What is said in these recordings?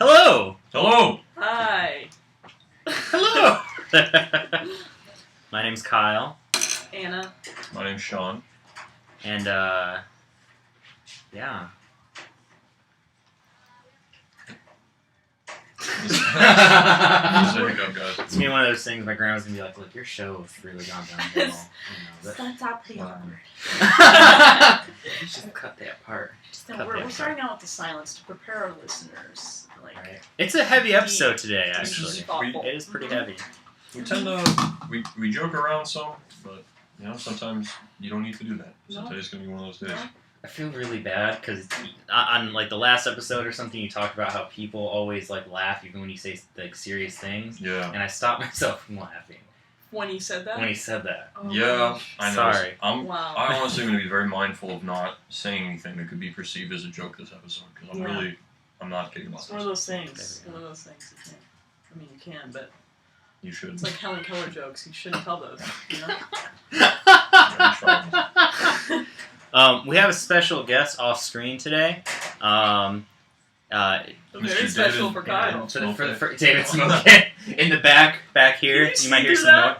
Hello! Hello! Hi. Hello! My name's Kyle. Anna. My name's Sean. And, yeah. This is a hiccup, guys. It's gonna be one of those things my grandma's gonna be like, look, your show has really gone downhill. Stop the awkward. You should cut that part. We're starting out with the silence to prepare our listeners. Right. It's a heavy episode today, Deep, actually. thoughtful. It is pretty heavy. We tend to, we joke around some, but, sometimes you don't need to do that. So No. today's going to be one of those days. I feel really bad because on like the last episode or something, you talked about how people always like laugh even when you say like serious things, Yeah. and I stopped myself from laughing When he said that? when he said that. Oh, Yeah, I know. Sorry. Wow. I honestly am going to be very mindful of not saying anything that could be perceived as a joke this episode, because Yeah. I'm not kidding about It's one of this. those things. One of those things. You can't. I mean, you can, but You should. it's like Helen Keller jokes. You shouldn't tell those. You know? We have a special guest off screen today. Very Mr. special David. for Kyle. For David Smoke in the back here. Did You might see hear through some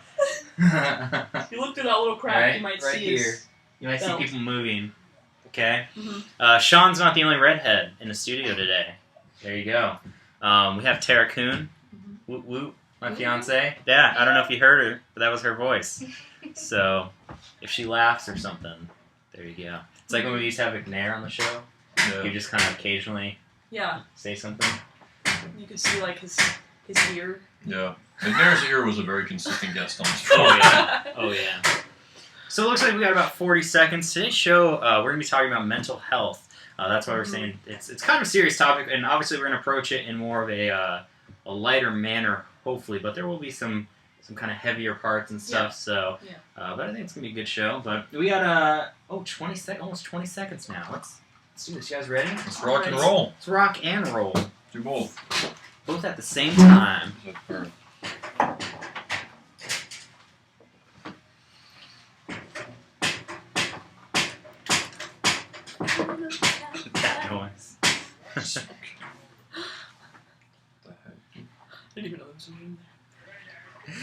noise. If you look through that little crack, Right- you might right see here. his You might see belt. people moving. Okay. Mhm. Sean's not the only redhead in the studio today. There you go. We have Tara Kuhn. Mhm. Woot woot, my Woot fiance. Yeah, I don't know if you heard her, but that was her voice. So, if she laughs or something, there you go. It's like when we used to have McNair on the show. You Yeah. just kind of occasionally Yeah, say something. you could see like his ear. Yeah. McNair's ear was a very consistent guest on this show. Oh yeah. Oh yeah. So it looks like we got about 40 seconds. Today's show, we're going to be talking about mental health. That's why we're saying it's kind of a serious topic, and obviously we're going to approach it in more of a lighter manner, hopefully. But there will be some kind of heavier parts and stuff. Yeah. So, Yeah. but I think it's going to be a good show. But we got 20 almost 20 seconds now. Let's do this. You guys ready? Let's rock and roll. Let's rock and roll, Do both. both at the same time. That noise. I didn't even know there was something in there.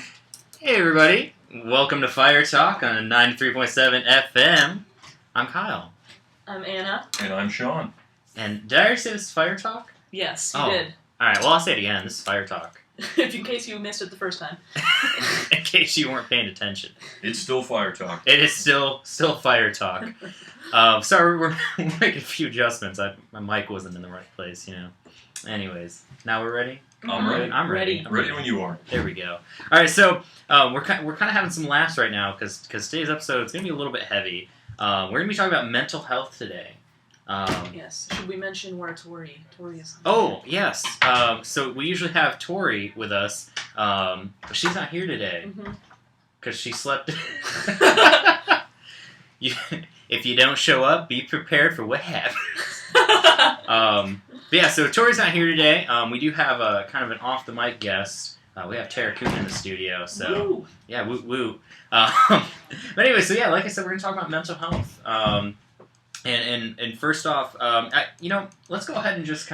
Hey everybody, welcome to Fire Talk on 93.7 FM. I'm Kyle. I'm Anna. And I'm Sean. And did I already say this is Fire Talk? Yes, you Oh. did. Alright, well I'll say it again, this is Fire Talk. If in case you missed it the first time. In case you weren't paying attention. It's still Fire Talk. It is still Fire Talk. Sorry, we're making a few adjustments. My mic wasn't in the right place, Anyways, now we're ready? I'm ready. I'm ready. I'm Ready when you are. There we go. All right, so we're kind of having some laughs right now because today's episode is going to be a little bit heavy. We're going to be talking about mental health today. Yes. Should we mention where Tori is? Oh yes. So we usually have Tori with us, but she's not here today Mhm. because she slept. If you don't show up, be prepared for what happens. But yeah, so Tori's not here today. We do have a kind of an off the mic guest. We have Tara Kuhn in the studio, so Woo. yeah, woot woot. But anyway, so yeah, like I said, we're gonna talk about mental health. And first off, let's go ahead and just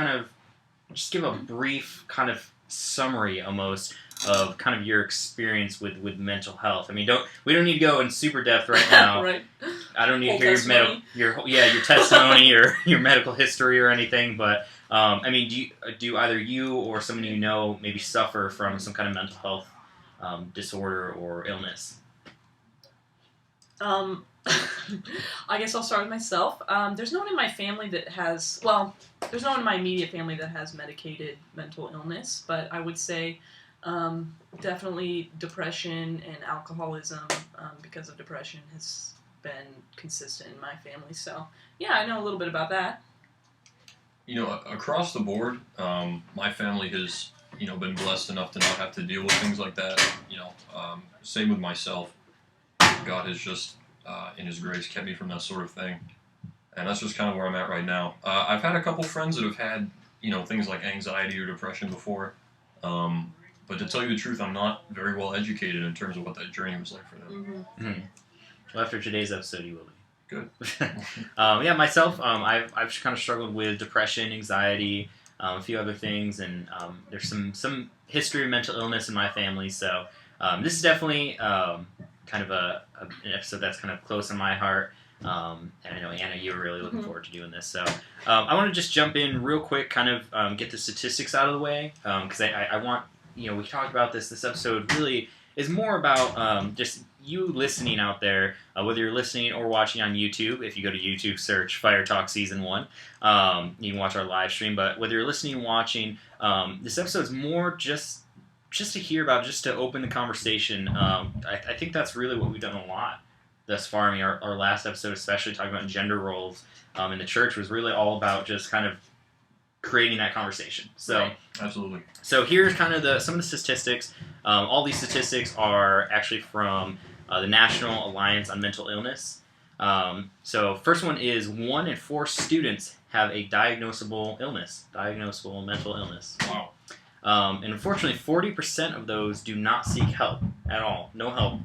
give a brief kind of summary almost of kind of your experience with mental health. I mean, we don't need to go in super depth right now. Right. I don't need to Whole hear testimony. your testimony or your medical history or anything. But I mean, do either you or someone you know maybe suffer from some kind of mental health disorder or illness? I guess I'll start with myself. There's no one in my family that has, there's no one in my immediate family that has medicated mental illness, but I would say definitely depression and alcoholism because of depression has been consistent in my family. So, yeah, I know a little bit about that. Across the board, my family has, been blessed enough to not have to deal with things like that. Same with myself. God has just, in His grace, kept me from that sort of thing. And that's just kind of where I'm at right now. I've had a couple friends that have had, things like anxiety or depression before. But to tell you the truth, I'm not very well educated in terms of what that journey was like for them. Mm-hmm. Well, after today's episode, you will be. Good. Yeah, myself, I've kind of struggled with depression, anxiety, a few other things, and there's some history of mental illness in my family. So this is definitely kind of an episode that's kind of close in my heart. And I know, Anna, you were really looking forward to doing this. So I want to just jump in real quick, kind of get the statistics out of the way, because I want, we talked about this. This episode really is more about just you listening out there, whether you're listening or watching on YouTube. If you go to YouTube, search Fire Talk Season 1. You can watch our live stream. But whether you're listening and watching, this episode is more just to hear about, just to open the conversation. I think that's really what we've done a lot thus far. I mean, our last episode, especially talking about gender roles in the church, was really all about just kind of creating that conversation. So, Right. Absolutely. So here's kind of some of the statistics. All these statistics are actually from the National Alliance on Mental Illness. So first one is 1 in 4 students have a diagnosable mental illness. Wow. And unfortunately, 40% of those do not seek help at all. No help.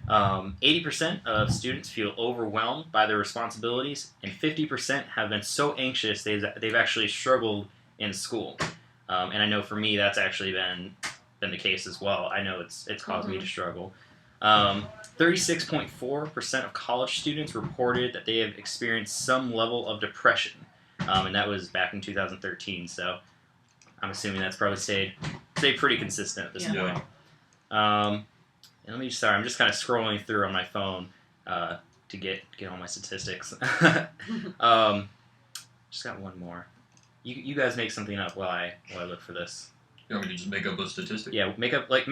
80% of students feel overwhelmed by their responsibilities, and 50% have been so anxious they've actually struggled in school. And I know for me that's actually been the case as well. I know it's caused me to struggle. 36.4% of college students reported that they have experienced some level of depression, and that was back in 2013. So I'm assuming that's probably stayed pretty consistent at this point. And I'm just kind of scrolling through on my phone to get all my statistics. Just got one more. You guys make something up while I look for this. You want me to just make up a statistic? Yeah, make up like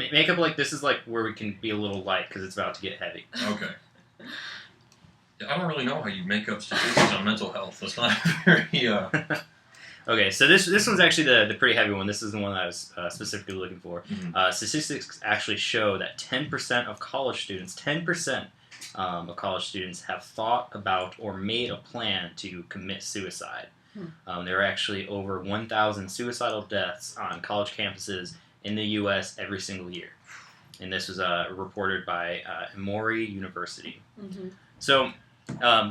this is like where we can be a little light because it's about to get heavy. Okay. Yeah, I don't really know how you make up statistics on mental health. That's not very. Okay, so this one's actually the pretty heavy one. This is the one that I was specifically looking for. Mm-hmm. Statistics actually show that 10% of college students have thought about or made a plan to commit suicide. There are actually over 1,000 suicidal deaths on college campuses in the U.S. every single year. And this was reported by Emory University. Mm-hmm. So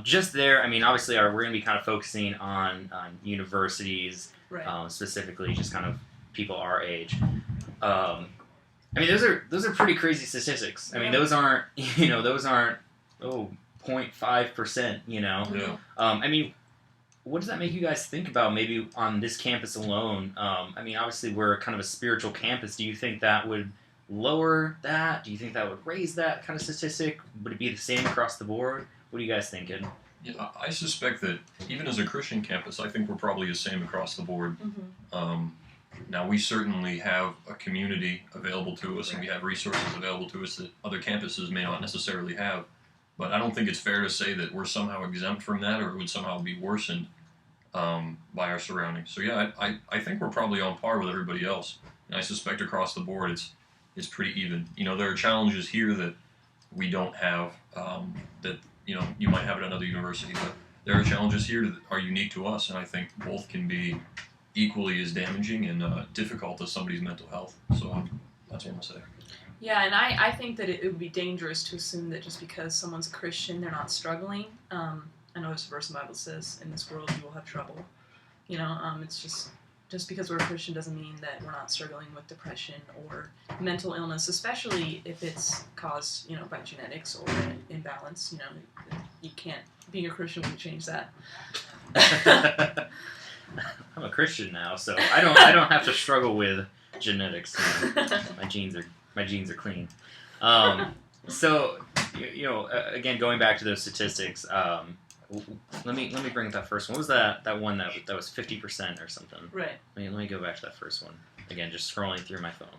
just there, I mean, obviously we're going to be kind of focusing on universities, Right. specifically just kind of people our age. I mean, those are pretty crazy statistics. I mean, those aren't 0.5%, Yeah. I mean, what does that make you guys think about maybe on this campus alone? I mean, obviously we're kind of a spiritual campus. Do you think that would lower that? Do you think that would raise that kind of statistic? Would it be the same across the board? What are you guys thinking? Yeah, I suspect that even as a Christian campus, I think we're probably the same across the board. Mm-hmm. Now, we certainly have a community available to us, and we have resources available to us that other campuses may not necessarily have. But I don't think it's fair to say that we're somehow exempt from that, or it would somehow be worsened by our surroundings. So yeah, I think we're probably on par with everybody else. And I suspect across the board it's pretty even. There are challenges here that we don't have, that you might have at another university, but there are challenges here that are unique to us, and I think both can be equally as damaging and difficult as somebody's mental health. So that's what I'm going to say. Yeah, and I think that it would be dangerous to assume that just because someone's a Christian, they're not struggling. I know there's a verse in the Bible that says, in this world you will have trouble. It's just because we're a Christian doesn't mean that we're not struggling with depression or mental illness, especially if it's caused, by genetics or an imbalance. You can't, being a Christian wouldn't change that. I'm a Christian now, so I don't have to struggle with genetics. My genes are clean. So again, going back to those statistics, let me bring up that first one. What was that one that was 50% or something? Right. Let me go back to that first one. Again, just scrolling through my phone.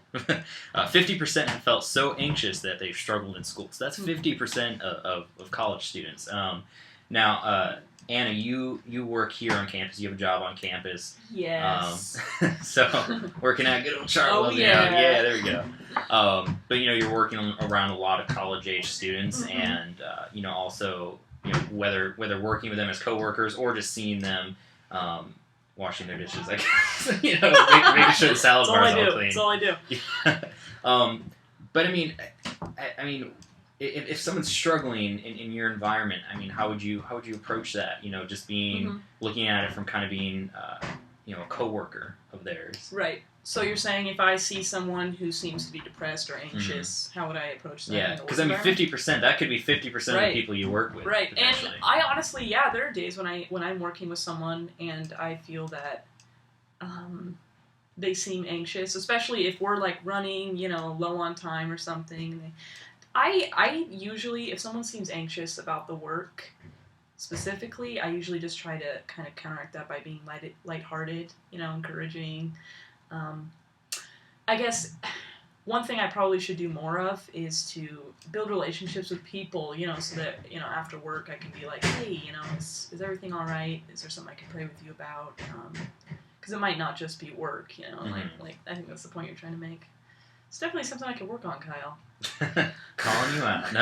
50% have felt so anxious that they've struggled in school. So that's 50% of college students. Now, Anna, you work here on campus. You have a job on campus. Yes. So working at good old Charlotte. Yeah. Yeah, there we go. But you're working around a lot of college-age students, and also whether working with them as coworkers or just seeing them washing their dishes, I guess. Making sure the salad bar is all clean. That's all I do. But I mean, if someone's struggling in your environment, I mean, how would you approach that? Just being looking at it from kind of being a coworker of theirs. Right. So you're saying if I see someone who seems to be depressed or anxious, how would I approach them? Yeah, in the because work I mean, environment? 50%. That could be 50% of Right. the people you work with. Right, and potentially. I honestly, yeah, there are days when I'm working with someone and I feel that they seem anxious, especially if we're like running, low on time or something. I usually, if someone seems anxious about the work specifically, I usually just try to kind of counteract that by being lighthearted, encouraging. I guess one thing I probably should do more of is to build relationships with people, so that, after work I can be like, hey, is everything all right? Is there something I can pray with you about? Because it might not just be work, like I think that's the point you're trying to make. It's definitely something I could work on, Kyle. Calling you out.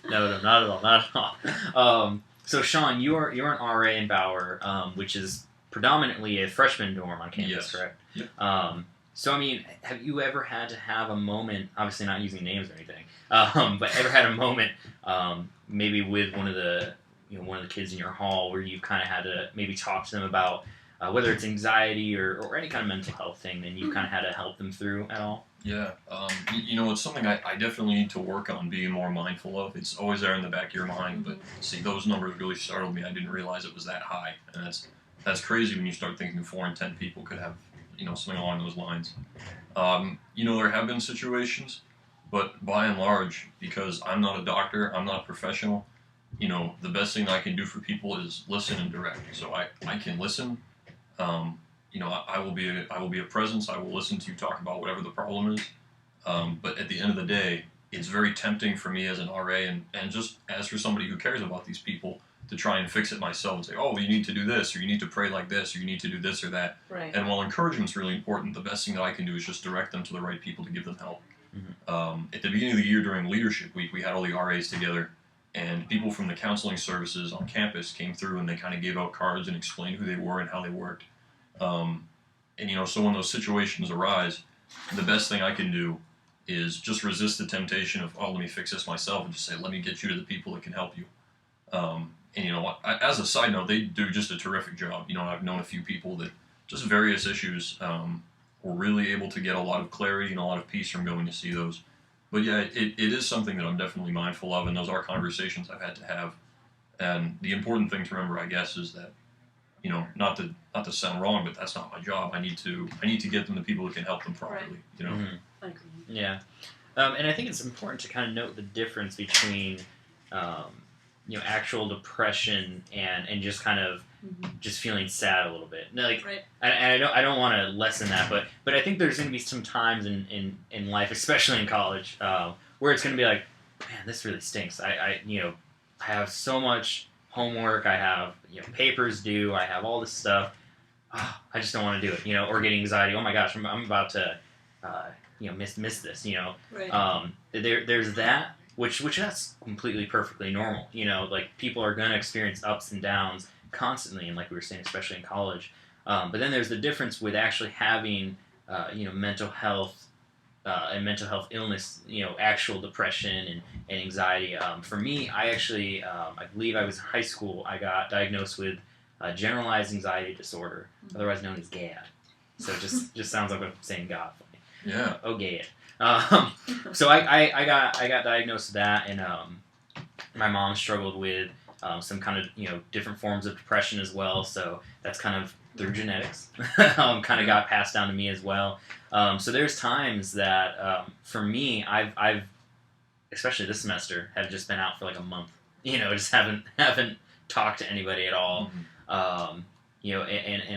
No, not at all. So Sean, you're an RA in Bauer, which is predominantly a freshman dorm on campus, Yes. correct? Yep. So I mean, have you ever had to have a moment? Obviously, not using names or anything, but ever had a moment, maybe with one of the kids in your hall, where you kind of had to maybe talk to them about whether it's anxiety or any kind of mental health thing, and you kind of had to help them through at all? Yeah, it's something I definitely need to work on being more mindful of. It's always there in the back of your mind, but see, those numbers really startled me. I didn't realize it was that high, and that's crazy when you start thinking 4 in 10 people could have, something along those lines. There have been situations, but by and large, because I'm not a doctor, I'm not a professional, the best thing I can do for people is listen and direct. So I can listen. I will be a presence. I will listen to you talk about whatever the problem is. But at the end of the day, it's very tempting for me as an RA and just as for somebody who cares about these people to try and fix it myself and say, oh, you need to do this, or you need to pray like this, or you need to do this or that. Right. And while encouragement's really important, the best thing that I can do is just direct them to the right people to give them help. At the beginning of the year during Leadership Week, we had all the RAs together, and people from the counseling services on campus came through and they kind of gave out cards and explained who they were and how they worked. So when those situations arise, the best thing I can do is just resist the temptation of, oh, let me fix this myself, and just say, let me get you to the people that can help you. As a side note, they do just a terrific job. I've known a few people that just various issues were really able to get a lot of clarity and a lot of peace from going to see those. But yeah, it is something that I'm definitely mindful of, and those are conversations I've had to have. And the important thing to remember, I guess, is that, not to sound wrong, but that's not my job. I need to get them to people who can help them properly. I agree. Yeah, and I think it's important to kind of note the difference between, actual depression and just kind of just feeling sad a little bit. Like, Right. I don't want to lessen that, but I think there's going to be some times in life, especially in college, where it's going to be like, man, this really stinks. I have so much homework. I have papers due. I have all this stuff. Oh, I just don't want to do it. Or get anxiety. Oh my gosh, I'm about to miss this. Right. There's that, which that's completely perfectly normal. Like, people are gonna experience ups and downs constantly, and like we were saying, especially in college. But then there's the difference with actually having mental health and mental health illness, actual depression and anxiety. For me, I actually, I believe I was in high school, I got diagnosed with generalized anxiety disorder, otherwise known as GAD. So it just sounds like I'm saying God for me. Yeah. Oh, GAD. So I got diagnosed with that, and my mom struggled with some kind of different forms of depression as well. So that's kind of through genetics, kind of got passed down to me as well. So there's times that for me, I've especially this semester have just been out for like a month. Just haven't talked to anybody at all. And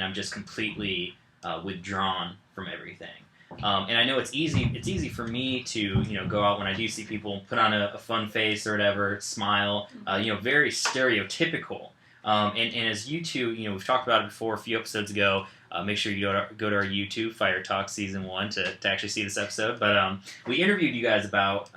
I'm just completely withdrawn from everything. And I know it's easy for me to, go out when I do see people, put on a fun face or whatever, smile, very stereotypical. And as you two, we've talked about it before a few episodes ago. Make sure you go to our YouTube, Fire Talk Season 1, to actually see this episode. But we interviewed you guys about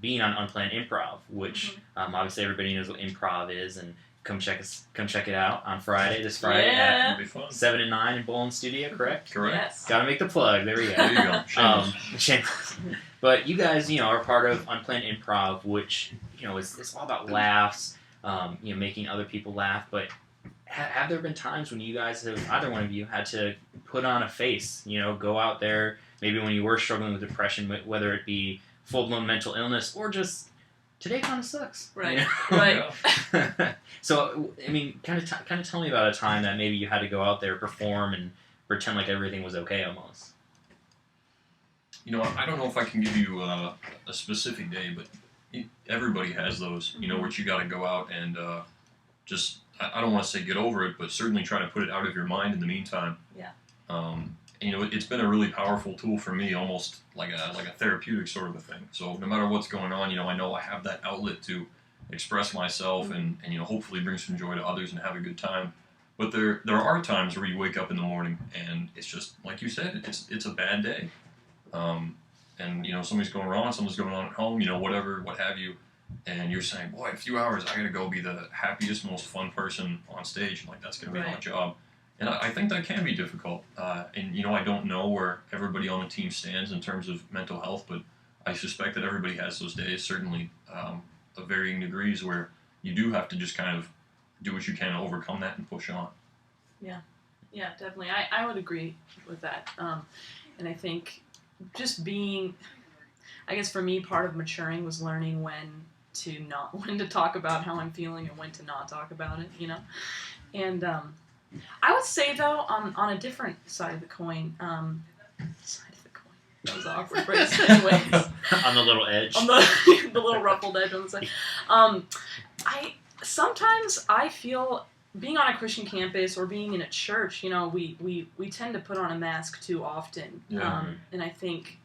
being on Unplanned Improv, which obviously everybody knows what improv is, and come check it out on this Friday Yeah. It'll be fun. at 7 and 9 in Bowling Studio, correct? Correct. Yes. Gotta make the plug. There we go. There you go. Shameless. Shameless. But you guys, are part of Unplanned Improv, which, is all about laughs, making other people laugh. But have there been times when you guys have, either one of you, had to put on a face, go out there, maybe when you were struggling with depression, whether it be full-blown mental illness or just today kind of sucks. Right. Right. So, I mean, kind of tell me about a time that maybe you had to go out there, perform, and pretend like everything was okay almost. I don't know if I can give you a specific day, but everybody has those, where you got to go out and just, I don't want to say get over it, but certainly try to put it out of your mind in the meantime. Yeah. It's been a really powerful tool for me, almost like a therapeutic sort of a thing. So no matter what's going on, I know I have that outlet to express myself and hopefully bring some joy to others and have a good time. But there are times where you wake up in the morning and it's just, like you said, it's a bad day. And something's going wrong, something's going on at home, whatever, what have you, and you're saying, boy, in a few hours I gotta go be the happiest, most fun person on stage, like that's gonna be my job. And I think that can be difficult. And I don't know where everybody on the team stands in terms of mental health, but I suspect that everybody has those days, certainly of varying degrees, where you do have to just kind of do what you can to overcome that and push on. Yeah, definitely. I would agree with that. And I think just being, I guess for me, part of maturing was learning when to talk about how I'm feeling and when to not talk about it, And I would say, though, on a different side of the coin, that was an awkward phrase. Anyways. On the little edge. On the little ruffled edge on the side. Sometimes I feel being on a Christian campus or being in a church, we tend to put on a mask too often. Yeah. And I think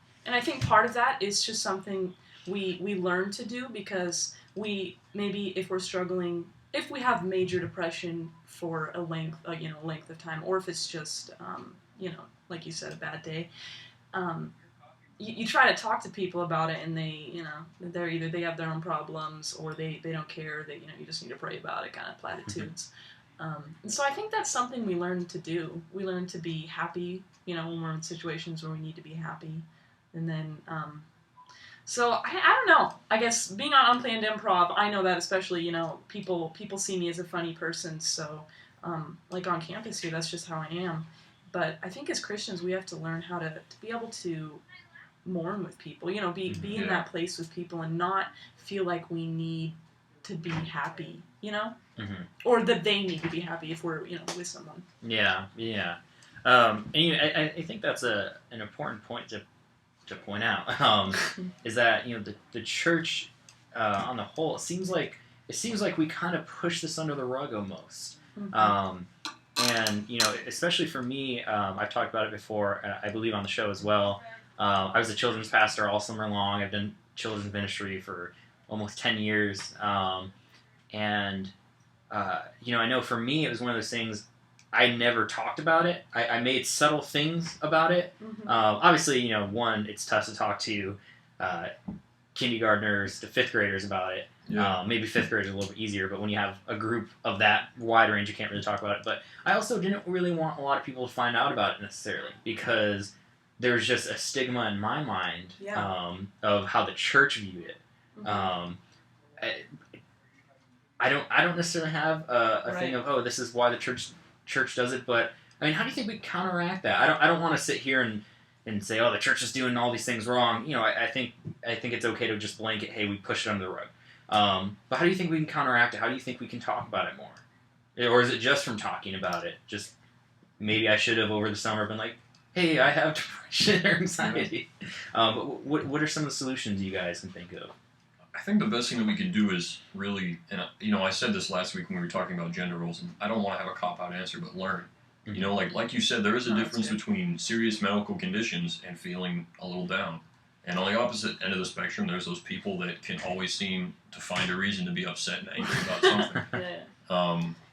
part of that is just something we learn to do because maybe if we're struggling, if we have major depression for a length of time, or if it's just like you said, a bad day, you try to talk to people about it, and they have their own problems or they don't care, that you just need to pray about it, kind of platitudes. And so I think that's something we learn to do. We learn to be happy, when we're in situations where we need to be happy. And then, so I don't know. I guess being on Unplanned Improv, I know that especially, people see me as a funny person. So, like on campus here, that's just how I am. But I think as Christians, we have to learn how to be able to mourn with people, be in that place with people and not feel like we need to be happy, or that they need to be happy if we're, with someone. Yeah. And I think that's an important point to point out, is that the church on the whole, it seems like we kind of push this under the rug almost. Mm-hmm. And especially for me, I've talked about it before, I believe on the show as well. I was a children's pastor all summer long. I've done children's ministry for almost 10 years. And I know for me it was one of those things, I never talked about it. I made subtle things about it. Mm-hmm. Obviously, one, it's tough to talk to kindergartners to fifth graders about it. Yeah. Maybe fifth grade is a little bit easier, but when you have a group of that wide range, you can't really talk about it. But I also didn't really want a lot of people to find out about it necessarily, because there's just a stigma in my mind of how the church viewed it. Mm-hmm. I don't necessarily have a thing of, this is why the church does it, but I mean, how do you think we counteract that? I don't want to sit here and say, the church is doing all these things wrong. I think it's okay to just blanket, hey, we push it under the rug. But how do you think we can counteract it? How do you think we can talk about it more? Or is it just from talking about it? Just maybe I should have over the summer been like, hey, I have depression or anxiety. What are some of the solutions you guys can think of? I think the best thing that we can do is really, and I said this last week when we were talking about gender roles, and I don't want to have a cop-out answer, but learn. Mm-hmm. Like you said, there is a difference between serious medical conditions and feeling a little down. And on the opposite end of the spectrum, there's those people that can always seem to find a reason to be upset and angry about something.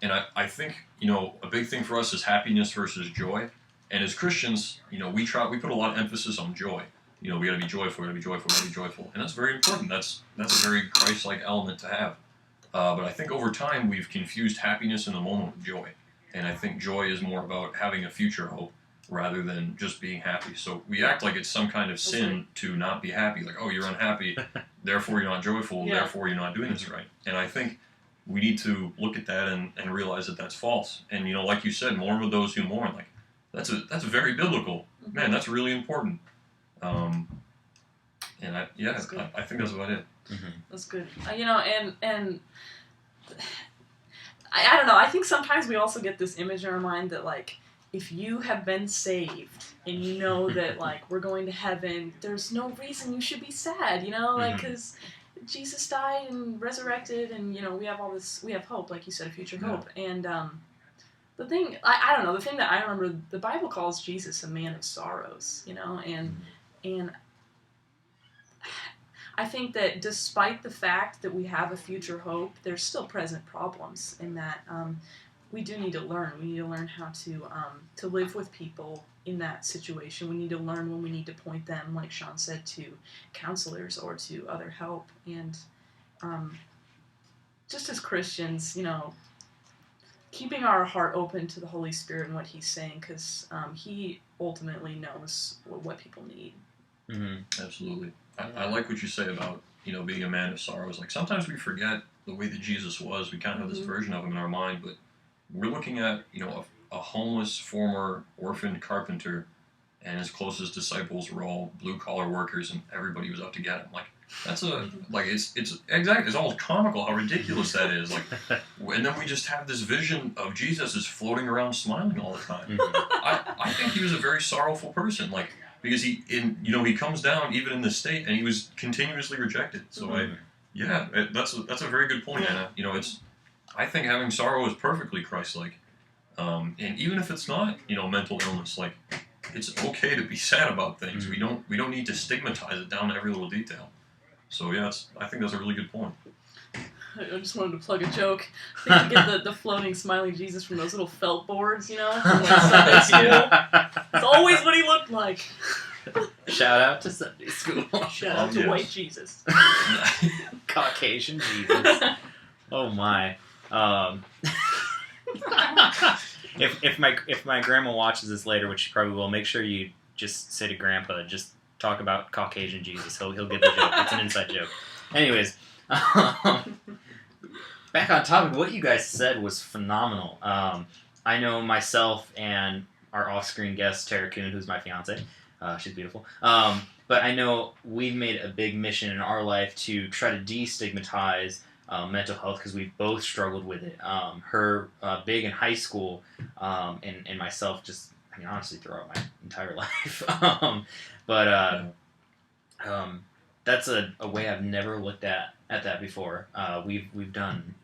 And I think, a big thing for us is happiness versus joy. And as Christians, we put a lot of emphasis on joy. We got to be joyful, we got to be joyful, we got to be joyful. And that's very important. That's a very Christ-like element to have. But I think over time, we've confused happiness in the moment with joy. And I think joy is more about having a future hope rather than just being happy. So we act like it's some kind of sin to not be happy. Like, you're unhappy, therefore you're not joyful, therefore you're not doing this right. And I think we need to look at that and realize that that's false. And like you said, mourn with those who mourn. Like that's very biblical. Man, that's really important. And I think that's about it. Mm-hmm. That's good. And I don't know. I think sometimes we also get this image in our mind that, like, if you have been saved and you know that, like, we're going to heaven, there's no reason you should be sad, like, because Jesus died and resurrected, and, we have all this, we have hope, like you said, a future hope. And the thing, I don't know, the thing that I remember, the Bible calls Jesus a man of sorrows, and I think that despite the fact that we have a future hope, there's still present problems in that we do need to learn. We need to learn how to live with people in that situation. We need to learn when we need to point them, like Sean said, to counselors or to other help. And just as Christians, keeping our heart open to the Holy Spirit and what He's saying, because He ultimately knows what people need. Mm-hmm. Absolutely. I like what you say about, being a man of sorrows. Like, sometimes we forget the way that Jesus was. We kind of have this version of Him in our mind, but we're looking at, a homeless former orphaned carpenter, and his closest disciples were all blue-collar workers, and everybody was out to get him. Like, that's it's exactly, it's almost comical how ridiculous that is. Like, and then we just have this vision of Jesus as floating around smiling all the time. I think He was a very sorrowful person. Like, because he comes down even in this state, and He was continuously rejected. So that's a very good point, Anna. I think having sorrow is perfectly Christ-like, and even if it's not mental illness, like, it's okay to be sad about things. We don't need to stigmatize it down to every little detail. So I think that's a really good point. I just wanted to plug a joke. I think you get the floating smiling Jesus from those little felt boards, from like Sunday school. It's always what He looked like. Shout out to Sunday school. Shout out to white Jesus. Caucasian Jesus. Oh my. If my grandma watches this later, which she probably will, make sure you just say to Grandpa, just talk about Caucasian Jesus. He'll get the joke. It's an inside joke. Anyways. Back on topic, what you guys said was phenomenal. I know myself and our off-screen guest, Tara Kuhn, who's my fiance. She's beautiful. But I know we've made a big mission in our life to try to destigmatize mental health, because we've both struggled with it. Her big in high school, and myself just, honestly, throughout my entire life. That's a way I've never looked at that before. We've done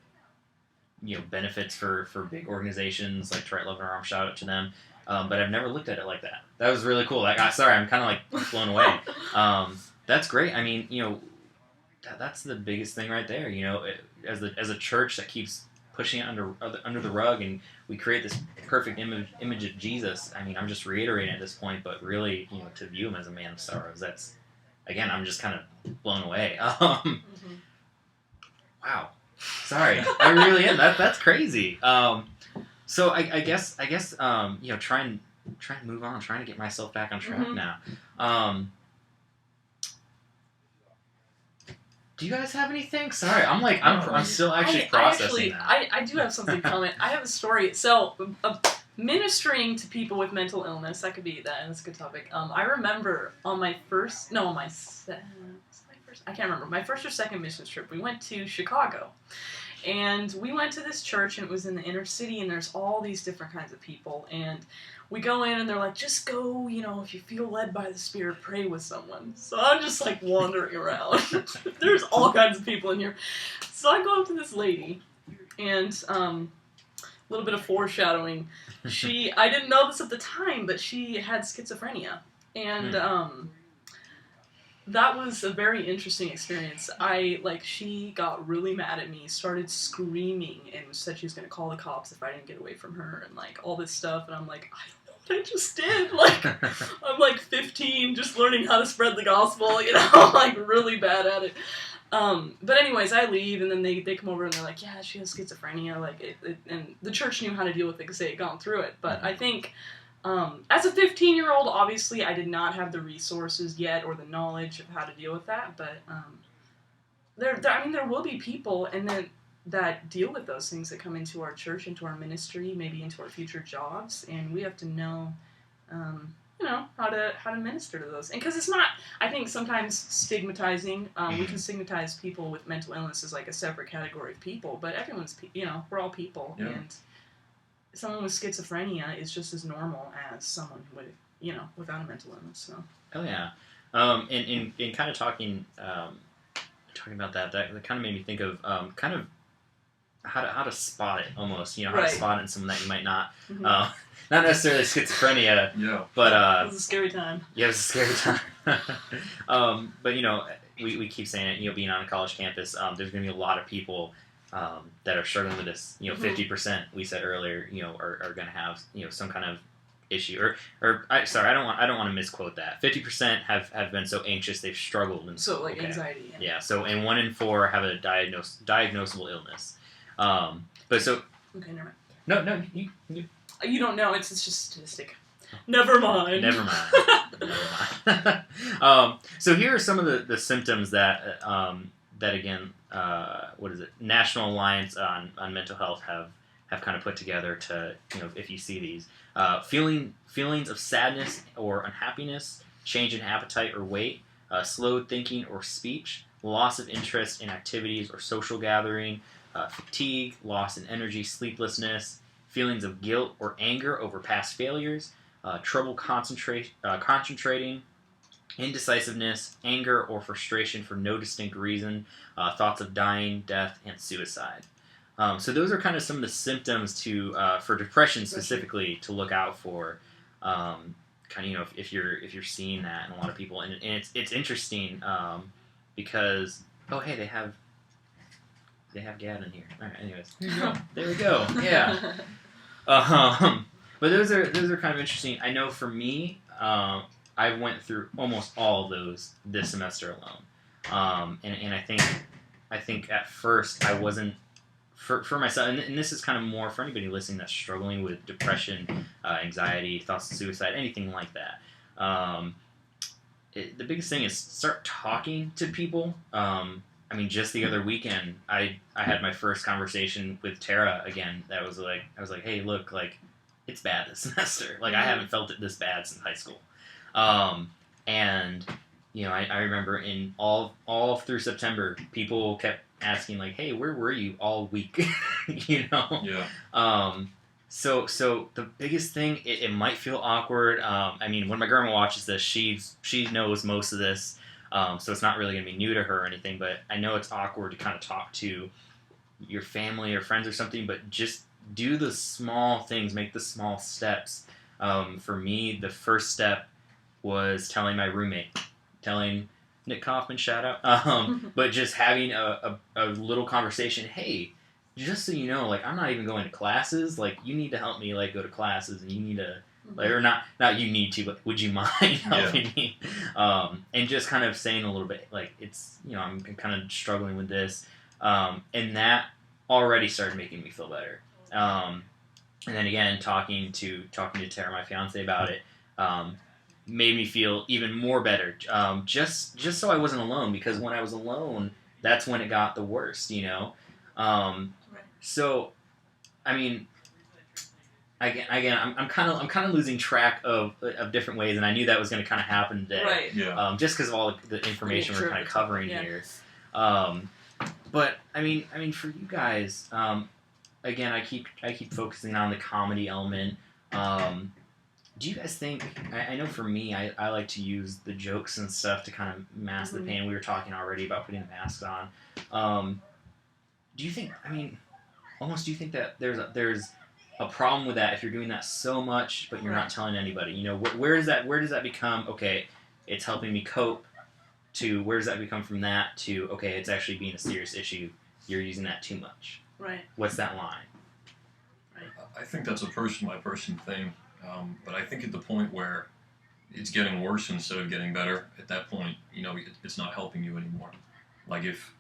benefits for big organizations like Right Love and Arm, shout out to them. But I've never looked at it like that. That was really cool. Sorry, I'm kind of like blown away. That's great. That's the biggest thing right there. As a church that keeps pushing it under the rug, and we create this perfect image of Jesus. I'm just reiterating at this point, but really, to view Him as a man of sorrows, that's, again, I'm just kind of blown away. Wow. Sorry, I really am. That's crazy. So I guess trying to move on, trying to get myself back on track now. Do you guys have anything? Sorry, I'm still actually processing that. I do have something to comment. I have a story. So, ministering to people with mental illness, that could be that. That's a good topic. I remember on my first or second missions trip, we went to Chicago. And we went to this church, and it was in the inner city, and there's all these different kinds of people. And we go in, and they're like, just go, if you feel led by the Spirit, pray with someone. So I'm just, wandering around. There's all kinds of people in here. So I go up to this lady, and a little bit of foreshadowing. I didn't know this at the time, but she had schizophrenia. And that was a very interesting experience. She got really mad at me, started screaming, and said she was going to call the cops if I didn't get away from her, and, all this stuff, and I'm like, I don't know what I just did. I'm, 15, just learning how to spread the gospel, really bad at it. But anyways, I leave, and then they come over, and they're like, yeah, she has schizophrenia, and the church knew how to deal with it because they had gone through it, but I think... as a 15-year-old, obviously, I did not have the resources yet or the knowledge of how to deal with that, but there will be people, and then that deal with those things that come into our church, into our ministry, maybe into our future jobs, and we have to know, how to minister to those. And because it's not, I think sometimes stigmatizing. We can stigmatize people with mental illness as like a separate category of people, but everyone's, we're all people, Yeah. and someone with schizophrenia is just as normal as someone with, without a mental illness. So. Oh yeah, in kind of talking about that kind of made me think of kind of how to spot it almost. How to Right. spot it in someone that you might not Mhm. not necessarily schizophrenia, Yeah. but It was a scary time. yeah, it was a scary time. But we keep saying it. Being on a college campus, there's going to be a lot of people that are struggling with this. 50% we said earlier, are going to have some kind of issue. Sorry, I don't want to misquote that. 50% have been so anxious they've struggled, and So like anxiety. yeah. So and 1 in 4 have a diagnosable illness. But so Okay, never no, you mind. You don't know. It's just a statistic. Never mind. Never mind. So here are some of the symptoms that again, what is it? National Alliance on Mental Health have kind of put together to, if you see these, feelings of sadness or unhappiness, change in appetite or weight, slowed thinking or speech, loss of interest in activities or social gathering, fatigue, loss in energy, sleeplessness, feelings of guilt or anger over past failures, trouble concentrating, indecisiveness, anger or frustration for no distinct reason, thoughts of dying, death, and suicide. So those are kind of some of the symptoms for depression specifically to look out for. If you're seeing that in a lot of people, and it's interesting because they have Gad in here. All right, anyways, there we go. Yeah. But those are kind of interesting. I know for me, I went through almost all of those this semester alone, and I think at first I wasn't for myself, and this is kind of more for anybody listening that's struggling with depression, anxiety, thoughts of suicide, anything like that. The biggest thing is start talking to people. Just the other weekend, I had my first conversation with Tara again. That was like, I was like, hey, look, like, it's bad this semester. Like, I haven't felt it this bad since high school. I remember in all through September, people kept asking, like, hey, where were you all week? Yeah. So the biggest thing, it might feel awkward. When my grandma watches this, she knows most of this. So it's not really going to be new to her or anything, but I know it's awkward to kind of talk to your family or friends or something, but just do the small things, make the small steps. For me, the first step was telling my roommate, telling Nick Kaufman, shout out, but just having a little conversation. Hey, just so you know, like, I'm not even going to classes. Like, you need to help me, like, go to classes, and you need to, like, or not you need to, but would you mind helping me? And just kind of saying a little bit, like, it's, I'm kind of struggling with this. And that already started making me feel better. And then again, talking to Tara, my fiance, about it, made me feel even more better. Just so I wasn't alone, because when I was alone, that's when it got the worst, So, again, I'm kind of losing track of different ways, and I knew that was going to kind of happen today. Right. Yeah. Just because of all the information we're kind of covering here. But for you guys, again, I keep focusing on the comedy element. Do you guys think? I know for me, I like to use the jokes and stuff to kind of mask the pain. We were talking already about putting the masks on. Do you think? Do you think that there's a problem with that if you're doing that so much, but you're not telling anybody? Where does that become? Okay, it's helping me cope. To where does that become from that to okay, it's actually being a serious issue. You're using that too much. Right. What's that line? I think that's a person by person thing, but I think at the point where it's getting worse instead of getting better, at that point, it's not helping you anymore. Like if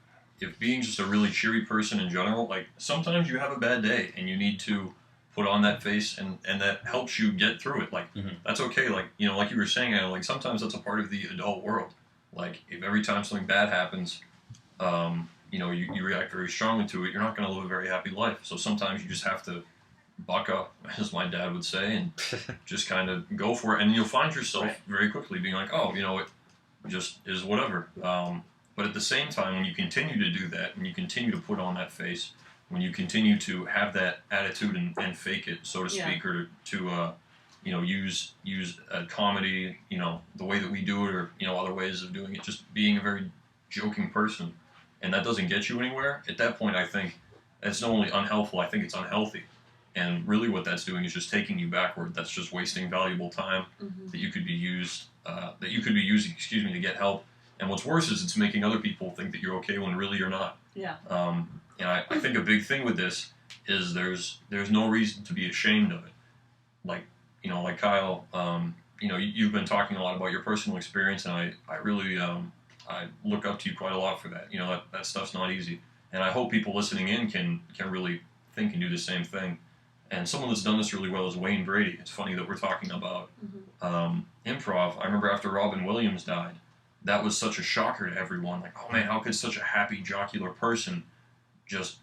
being just a really cheery person in general, like sometimes you have a bad day and you need to put on that face and that helps you get through it. Like that's okay. Like like you were saying, like sometimes that's a part of the adult world. Like if every time something bad happens, you react very strongly to it, you're not going to live a very happy life. So sometimes you just have to buck up, as my dad would say, and just kind of go for it. And you'll find yourself Right. very quickly being like, oh, it just is whatever. But at the same time, when you continue to do that, and you continue to put on that face, when you continue to have that attitude and fake it, so to Yeah. speak, or to use comedy, the way that we do it, or other ways of doing it, just being a very joking person, and that doesn't get you anywhere. At that point, I think it's not only unhelpful, I think it's unhealthy. And really, what that's doing is just taking you backward. That's just wasting valuable time Mhm. that you could be using, to get help. And what's worse is it's making other people think that you're okay when really you're not. Yeah. And I think a big thing with this is there's no reason to be ashamed of it. Like Kyle, you've been talking a lot about your personal experience, and I really I look up to you quite a lot for that. That stuff's not easy, and I hope people listening in can really think and do the same thing. And someone that's done this really well is Wayne Brady. It's funny that we're talking about improv. I remember after Robin Williams died, that was such a shocker to everyone. Like, oh man, how could such a happy, jocular person just,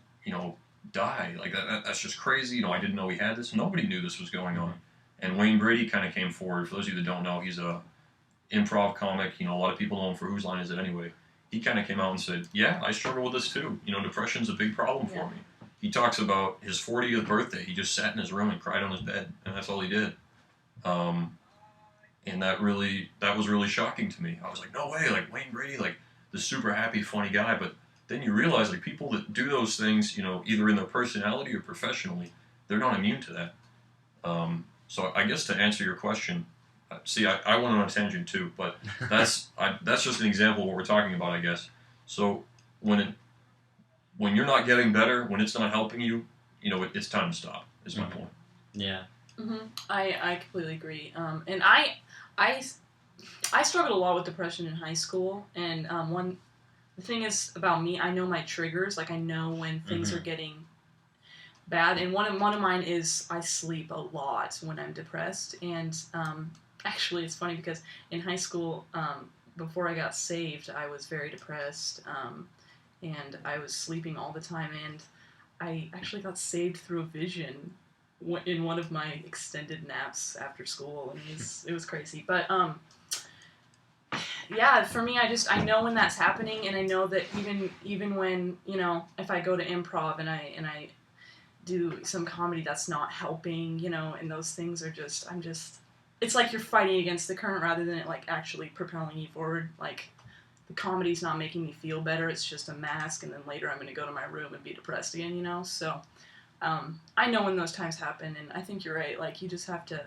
die? Like, that's just crazy. I didn't know he had this. Nobody knew this was going on. And Wayne Brady kind of came forward. For those of you that don't know, he's a improv comic. A lot of people know him for Whose Line Is It Anyway? He kind of came out and said, yeah, I struggle with this too. Depression's a big problem for me. He talks about his 40th birthday. He just sat in his room and cried on his bed, and that's all he did. And that was really shocking to me. I was like, no way, like Wayne Brady, like the super happy, funny guy. But then you realize, like, people that do those things, either in their personality or professionally, they're not immune to that. So I guess to answer your question, I went on a tangent too, but that's just an example of what we're talking about, I guess. So when you're not getting better, when it's not helping you, it's time to stop. Is my point. Yeah. I completely agree. And I struggled a lot with depression in high school, and the thing is about me, I know my triggers. Like, I know when things are getting bad, and one of mine is I sleep a lot when I'm depressed. And actually, it's funny because in high school, before I got saved, I was very depressed, and I was sleeping all the time. And I actually got saved through a vision in one of my extended naps after school, and it was crazy. But yeah, for me, I know when that's happening, and I know that even when if I go to improv and I do some comedy that's not helping, and those things are just it's like you're fighting against the current rather than it like actually propelling you forward. Like, the comedy's not making me feel better; it's just a mask, and then later I'm going to go to my room and be depressed again. So. I know when those times happen, and I think you're right. Like, you just have to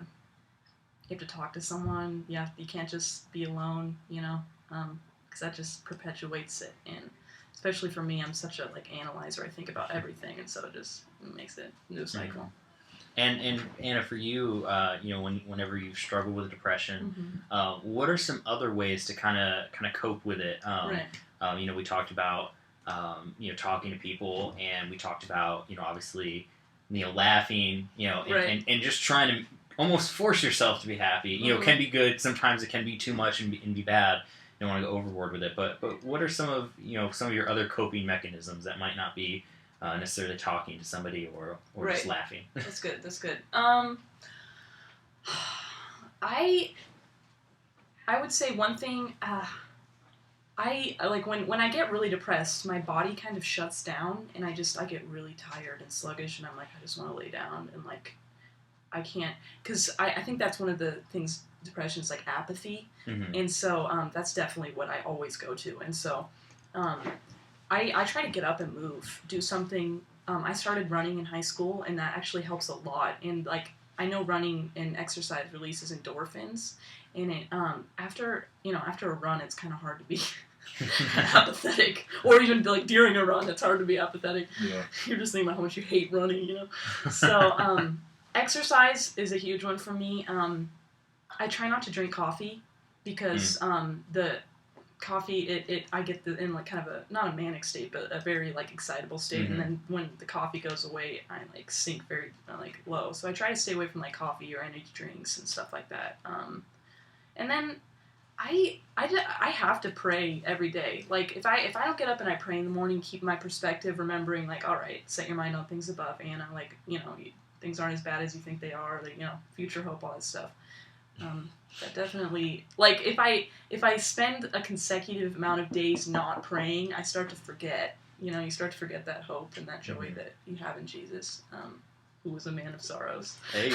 talk to someone. You can't just be alone, because that just perpetuates it. And especially for me, I'm such a analyzer. I think about everything, and so it just makes it a new cycle. And Anna, for you, whenever you struggle with depression, what are some other ways to kind of cope with it? Right. We talked about. Talking to people, and we talked about, obviously, laughing, Right. and just trying to almost force yourself to be happy. Can be good. Sometimes it can be too much and be bad. You don't want to go overboard with it. But what are some of your other coping mechanisms that might not be necessarily talking to somebody or Right. just laughing? That's good. I would say one thing. I like when I get really depressed, my body kind of shuts down, and I get really tired and sluggish, and I'm like, I just want to lay down, and I can't, because I think that's one of the things, depression is like apathy, and so that's definitely what I always go to, and so I try to get up and move, do something. I started running in high school, and that actually helps a lot, and I know running and exercise releases endorphins, and it after a run, it's kind of hard to be apathetic, or even during a run, it's hard to be apathetic. Yeah. You're just thinking about how much you hate running, So exercise is a huge one for me. I try not to drink coffee because the coffee I get in kind of not a manic state, but a very excitable state, and then when the coffee goes away, I sink very low. So I try to stay away from coffee or energy drinks and stuff like that. And then I have to pray every day. Like if I don't get up and I pray in the morning, keep my perspective, remembering like, all right, set your mind on things above, Anna. Like things aren't as bad as you think they are. Like future hope, all that stuff. That definitely like if I spend a consecutive amount of days not praying, I start to forget. You start to forget that hope and that joy that you have in Jesus, who was a man of sorrows. Hey.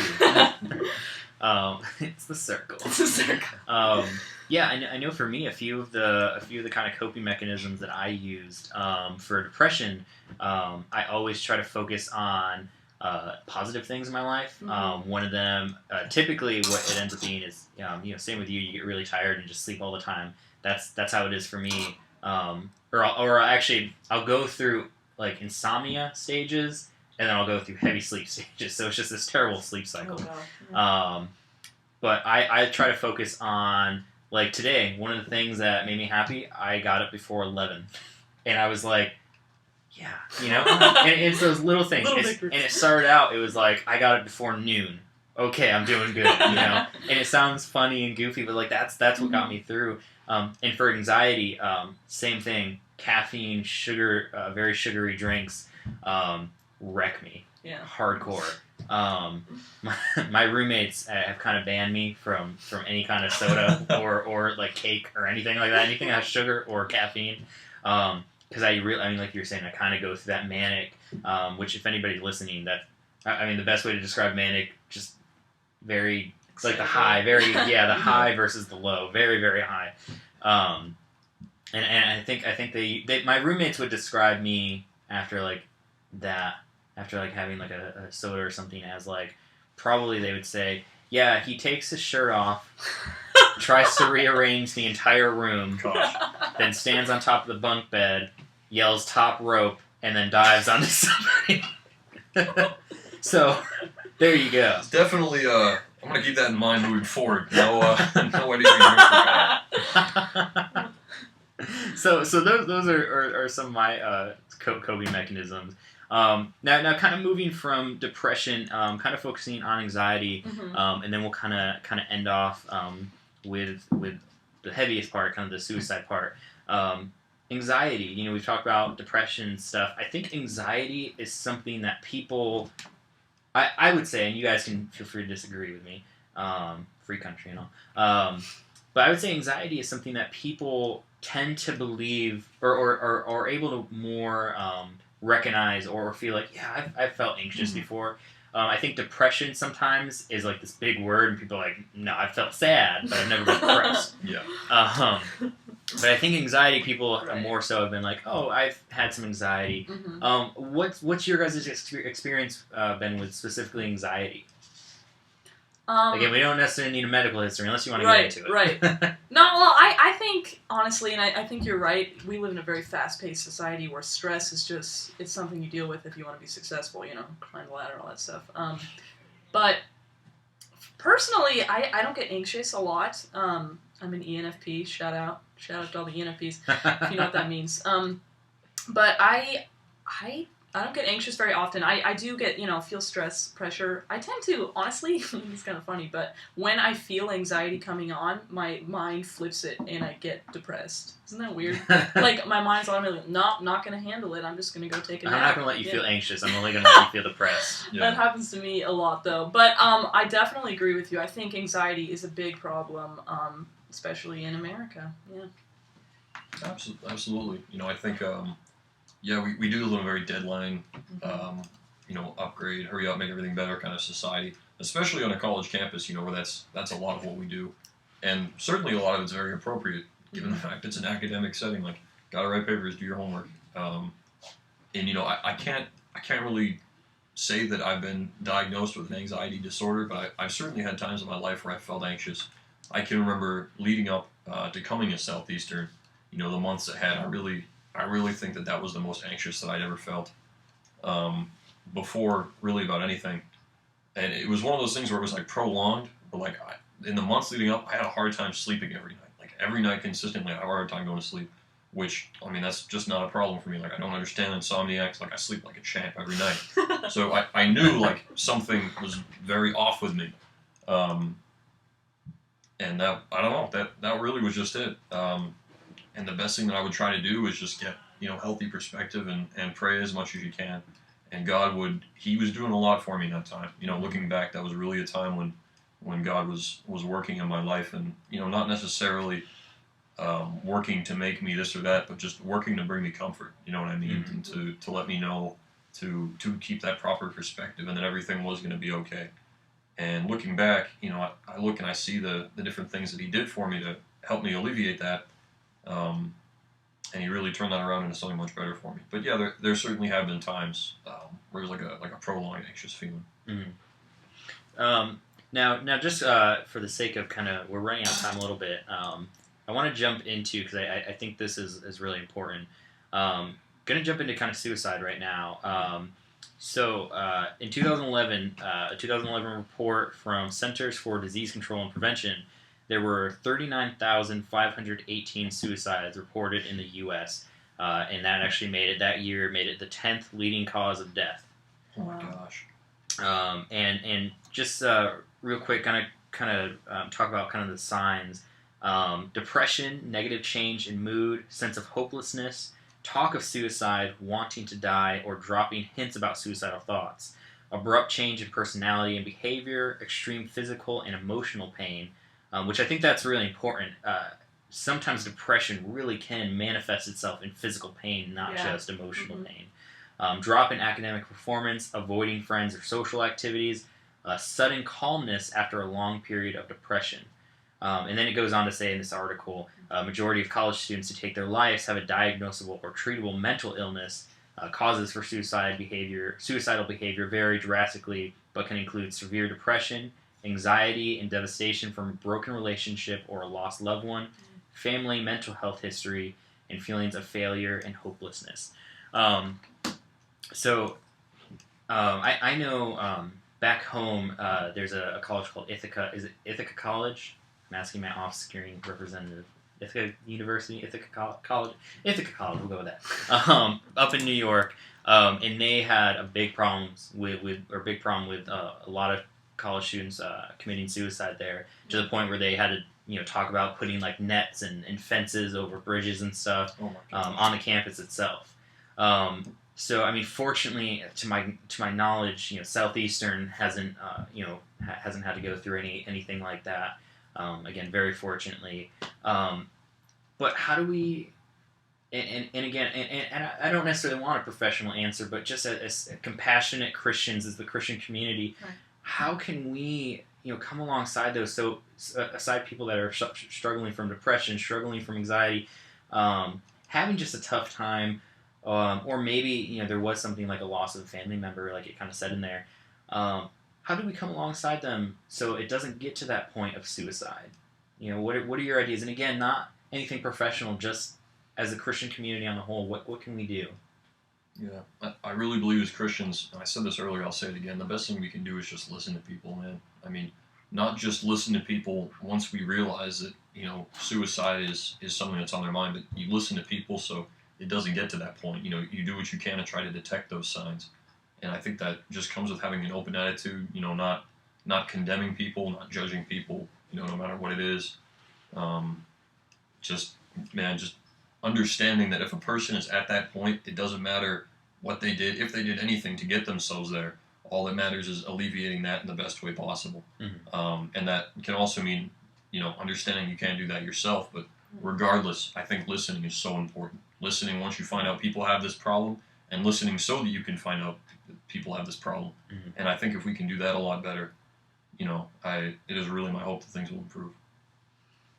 It's the circle. It's a circle. Yeah, I know for me, a few of the kind of coping mechanisms that I used for depression, I always try to focus on positive things in my life. Mm-hmm. One of them, typically, what it ends up being is, same with you. You get really tired and just sleep all the time. That's how it is for me. Or actually, I'll go through like insomnia stages, and then I'll go through heavy sleep stages. So it's just this terrible sleep cycle. Oh, wow. Yeah. But I try to focus on, like today, one of the things that made me happy, I got up before 11. And I was like, yeah, and it's those little things. And it started out, it was like, I got up before noon. Okay, I'm doing good, And it sounds funny and goofy, but like that's what got me through. And for anxiety, same thing. Caffeine, sugar, very sugary drinks wreck me. Yeah. Hardcore. My roommates have kind of banned me from any kind of soda or like cake or anything like that. Anything that has sugar or caffeine. Because like you were saying, I kind of go through that manic, which if anybody's listening, the best way to describe manic, just very, it's like the high, the high versus the low, very, very high. And I think they my roommates would describe me after like having like a soda or something as like, probably they would say, yeah, he takes his shirt off, tries to rearrange the entire room, then stands on top of the bunk bed, yells top rope, and then dives onto somebody. So, there you go. It's definitely, I'm going to keep that in mind moving forward. No idea you So those are some of my coping mechanisms. Now kind of moving from depression, kind of focusing on anxiety, Mm-hmm. and then we'll kind of end off with the heaviest part, kind of the suicide part. Anxiety. We've talked about depression and stuff. I think anxiety is something that people, I would say, and you guys can feel free to disagree with me, free country and all. But I would say anxiety is something that people tend to believe or are able to more recognize or feel like, yeah, I've felt anxious before. I think depression sometimes is like this big word, and people are like, no, I've felt sad, but I've never been depressed. Yeah. But I think anxiety, people Right. more so have been like, oh, I've had some anxiety. Mm-hmm. What's your guys' experience been with specifically anxiety? Um, Again, we don't necessarily need a medical history unless you want to Right, get into it. right. No, well, I think, honestly, and I think you're right, we live in a very fast-paced society where stress is just, it's something you deal with if you want to be successful, climb the ladder, all that stuff. But personally, I don't get anxious a lot. I'm an ENFP, shout out to all the ENFPs, if you know what that means. But I don't get anxious very often. I do get, feel stress, pressure. I tend to, honestly, it's kind of funny, but when I feel anxiety coming on, my mind flips it and I get depressed. Isn't that weird? Like, my mind's automatically, no, I'm not going to handle it. I'm just going to go take a nap. I'm not going to let you feel anxious. I'm only going to let you feel depressed. Yeah. That happens to me a lot, though. But I definitely agree with you. I think anxiety is a big problem, especially in America. Yeah. Absolutely. I think, we do live in a very deadline, upgrade, hurry up, make everything better kind of society, especially on a college campus, where that's a lot of what we do. And certainly a lot of it's very appropriate, given the fact it's an academic setting, like, gotta write papers, do your homework. I can't really say that I've been diagnosed with an anxiety disorder, but I've certainly had times in my life where I felt anxious. I can remember leading up to coming to Southeastern, the months ahead, I really think that was the most anxious that I'd ever felt before, really, about anything. And it was one of those things where it was like prolonged, but like in the months leading up, I had a hard time sleeping every night. Like every night consistently, I had a hard time going to sleep, which, that's just not a problem for me. Like, I don't understand insomniacs. Like, I sleep like a champ every night. So I knew like something was very off with me. and that, I don't know, that really was just it. And the best thing that I would try to do is just get, healthy perspective, and pray as much as you can. And He was doing a lot for me in that time. Looking back, that was really a time when God was working in my life, and not necessarily working to make me this or that, but just working to bring me comfort. You know what I mean? Mhm. And to let me know to keep that proper perspective, and that everything was going to be okay. And looking back, I look and I see the different things that He did for me to help me alleviate that. And He really turned that around into something much better for me. But yeah, there certainly have been times where there's like a prolonged anxious feeling. Mhm. Now, just for the sake of we're running out of time a little bit. I want to jump into, because I think this is really important. Going to jump into kind of suicide right now. In 2011, a 2011 report from Centers for Disease Control and Prevention, there were 39,518 suicides reported in the U.S., and that actually made it the 10th leading cause of death. Oh my Wow. gosh. And just real quick, talk about kind of the signs. Depression, negative change in mood, sense of hopelessness, talk of suicide, wanting to die, or dropping hints about suicidal thoughts, abrupt change in personality and behavior, extreme physical and emotional pain, which I think that's really important. Sometimes depression really can manifest itself in physical pain, not just emotional pain. Drop in academic performance, avoiding friends or social activities, sudden calmness after a long period of depression. And then it goes on to say in this article, majority of college students who take their lives have a diagnosable or treatable mental illness. Causes for suicidal behavior vary drastically, but can include severe depression, anxiety and devastation from a broken relationship or a lost loved one, family mental health history, and feelings of failure and hopelessness. I know back home there's a college called Ithaca. Is it Ithaca College? I'm asking my off-screen representative. Ithaca University, Ithaca College. We'll go with that. Up in New York, and they had a big problem with a lot of college students committing suicide there, to the point where they had to talk about putting like nets and fences over bridges and stuff Oh my gosh. on the campus itself. Fortunately, to my knowledge, Southeastern hasn't hasn't had to go through anything like that. Again, very fortunately. But how do we? And again, I don't necessarily want a professional answer, but just as compassionate Christians, as the Christian community, Right. How can we come alongside those aside people that are struggling from depression, struggling from anxiety, having just a tough time. Or maybe there was something like a loss of a family member, like it kind of said in there. How do we come alongside them so it doesn't get to that point of suicide? What are your ideas? And again, not anything professional, just as a Christian community on the whole. What can we do? Yeah, I really believe as Christians, and I said this earlier, I'll say it again, the best thing we can do is just listen to people, man. I mean, not just listen to people once we realize that, suicide is something that's on their mind, but you listen to people so it doesn't get to that point. You do what you can to try to detect those signs. And I think that just comes with having an open attitude, not condemning people, not judging people, no matter what it is. Just understanding that if a person is at that point, it doesn't matter what they did, if they did anything to get themselves there. All that matters is alleviating that in the best way possible. Mm-hmm. And that can also mean, understanding you can't do that yourself. But regardless, I think listening is so important. Listening once you find out people have this problem, and listening so that you can find out that people have this problem. Mm-hmm. And I think if we can do that a lot better, it is really my hope that things will improve.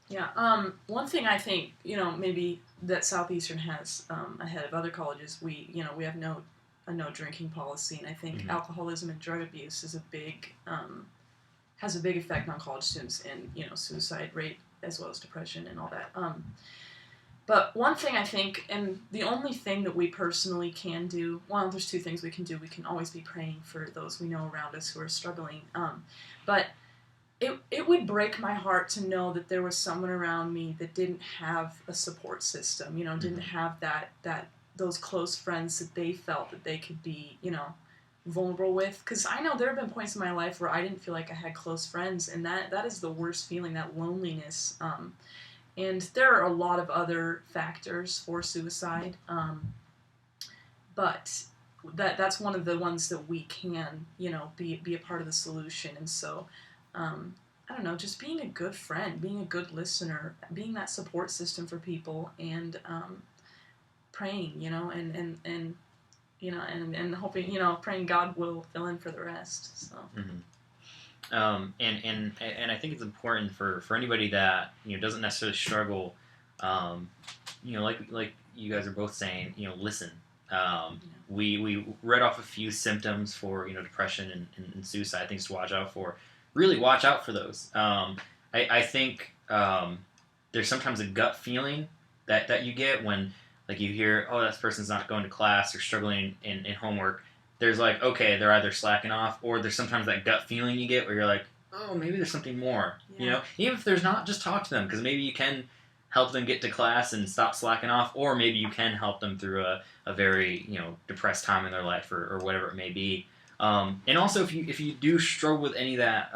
Yeah. One thing I think, maybe that Southeastern has ahead of other colleges, we have a no drinking policy, and I think Mhm. alcoholism and drug abuse is has a big effect on college students and suicide rate as well as depression and all that. But one thing I think, and the only thing that we personally can do, well, there's two things we can do. We can always be praying for those we know around us who are struggling. But it would break my heart to know that there was someone around me that didn't have a support system, didn't have those close friends that they felt that they could be, vulnerable with, because I know there have been points in my life where I didn't feel like I had close friends, and that is the worst feeling, that loneliness. And there are a lot of other factors for suicide, but that's one of the ones that we can, be a part of the solution. And so, I don't know, just being a good friend, being a good listener, being that support system for people, and praying, and hoping, praying God will fill in for the rest. So. And I think it's important for anybody that doesn't necessarily struggle, like you guys are both saying, listen. We read off a few symptoms for depression and suicide, things to watch out for. Really watch out for those. I think there's sometimes a gut feeling that you get when you hear, oh, that person's not going to class or struggling in homework. There's okay, they're either slacking off, or there's sometimes that gut feeling you get where you're like, oh, maybe there's something more. Yeah. Even if there's not, just talk to them, because maybe you can help them get to class and stop slacking off, or maybe you can help them through a very depressed time in their life, or whatever it may be. And also, if you do struggle with any of that,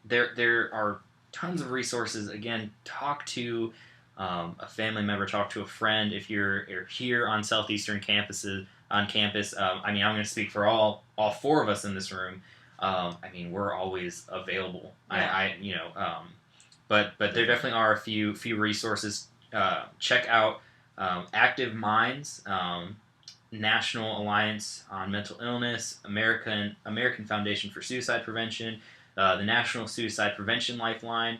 there are tons of resources. Again, talk to a family member, talk to a friend. If you're here on Southeastern campus, I'm going to speak for all four of us in this room. We're always available. Yeah. But there definitely are a few resources. Check out Active Minds, National Alliance on Mental Illness, American Foundation for Suicide Prevention, the National Suicide Prevention Lifeline,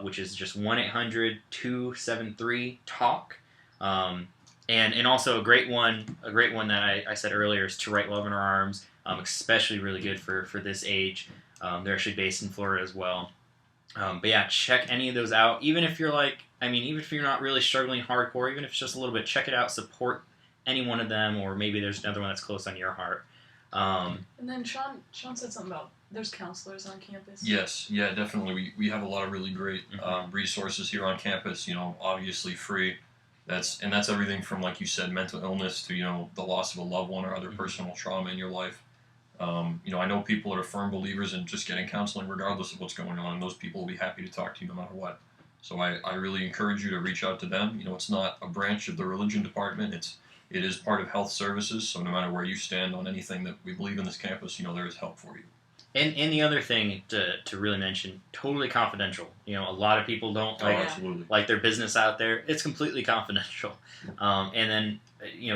which is just 1-800-273-TALK. And also a great one that I said earlier is To Write Love in Our Arms, especially really good for this age. They're actually based in Florida as well. But yeah, check any of those out. Even if you're even if you're not really struggling hardcore, even if it's just a little bit, check it out. Support any one of them, or maybe there's another one that's close on your heart. And then Sean said something about there's counselors on campus. Yes, yeah, definitely. We have a lot of really great resources here on campus. Obviously free. That's everything from, like you said, mental illness to the loss of a loved one or other personal trauma in your life. I know people are firm believers in just getting counseling regardless of what's going on, and those people will be happy to talk to you no matter what. So I really encourage you to reach out to them. It's not a branch of the religion department. It is part of health services, so no matter where you stand on anything that we believe in this campus, there is help for you. And the other thing to really mention, totally confidential. A lot of people don't like their business out there. It's completely confidential. And then,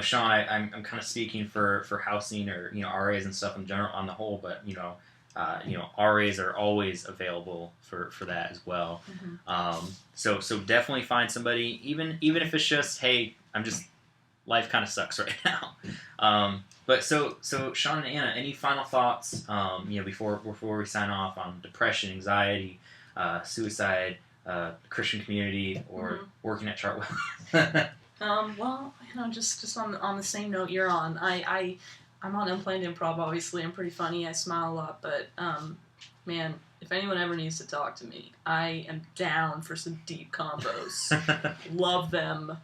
Sean, I'm kind of speaking for housing or RAs and stuff in general on the whole, but RAs are always available for that as well. Mm-hmm. So definitely find somebody, even if it's just, hey, life kind of sucks right now. But so Sean and Anna, any final thoughts? Before we sign off on depression, anxiety, suicide, Christian community, or working at Chartwell. Well, just on the same note you're on. I'm on Unplanned Improv. Obviously, I'm pretty funny. I smile a lot, but man, if anyone ever needs to talk to me, I am down for some deep combos. Love them.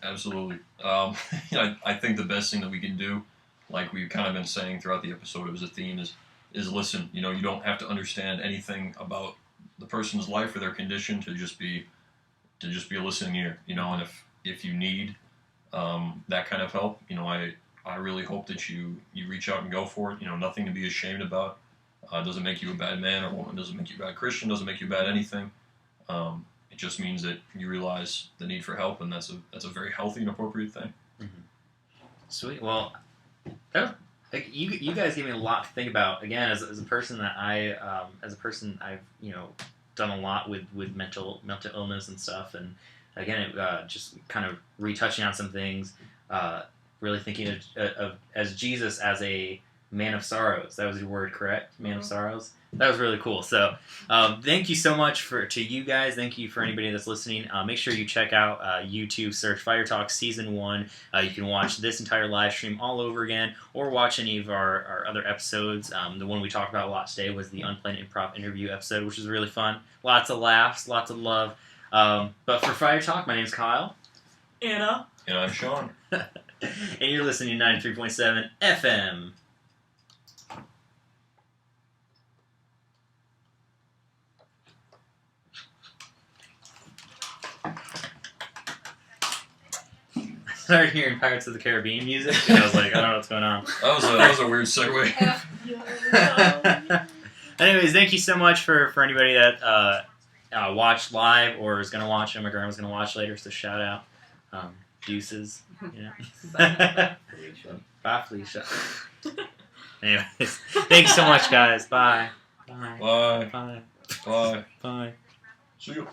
Absolutely. I think the best thing that we can do, like we've kind of been saying throughout the episode, it was a theme, is listen. You don't have to understand anything about the person's life or their condition to just be a listening ear. And if you need that kind of help, I really hope that you reach out and go for it. Nothing to be ashamed about. Doesn't make you a bad man or woman. Doesn't make you a bad Christian. Doesn't make you a bad anything. It just means that you realize the need for help, and that's a very healthy and appropriate thing. Mm-hmm. Sweet. Well, you guys gave me a lot to think about. Again, as a person that I've done a lot with mental illness and stuff, and again, just kind of retouching on some things. Really thinking of as Jesus as a man of sorrows. That was your word, correct? Man of sorrows. That was really cool. So, thank you so much to you guys. Thank you for anybody that's listening. Make sure you check out YouTube, search Fire Talk Season 1. You can watch this entire live stream all over again, or watch any of our other episodes. The one we talked about a lot today was the Unplanned Improv interview episode, which was really fun. Lots of laughs, lots of love. But for Fire Talk, my name's Kyle. Anna. And I'm Sean. And you're listening to 93.7 FM. started hearing Pirates of the Caribbean music, and I was like, I don't know what's going on. That was a weird segue. Anyways, thank you so much for anybody that watched live or is going to watch and my grandma's going to watch later, so shout out. Deuces. Yeah. Bye, Felicia. Bye, Felicia. Anyways, thank you so much, guys. Bye. Bye. Bye. Bye. Bye. Bye. See you.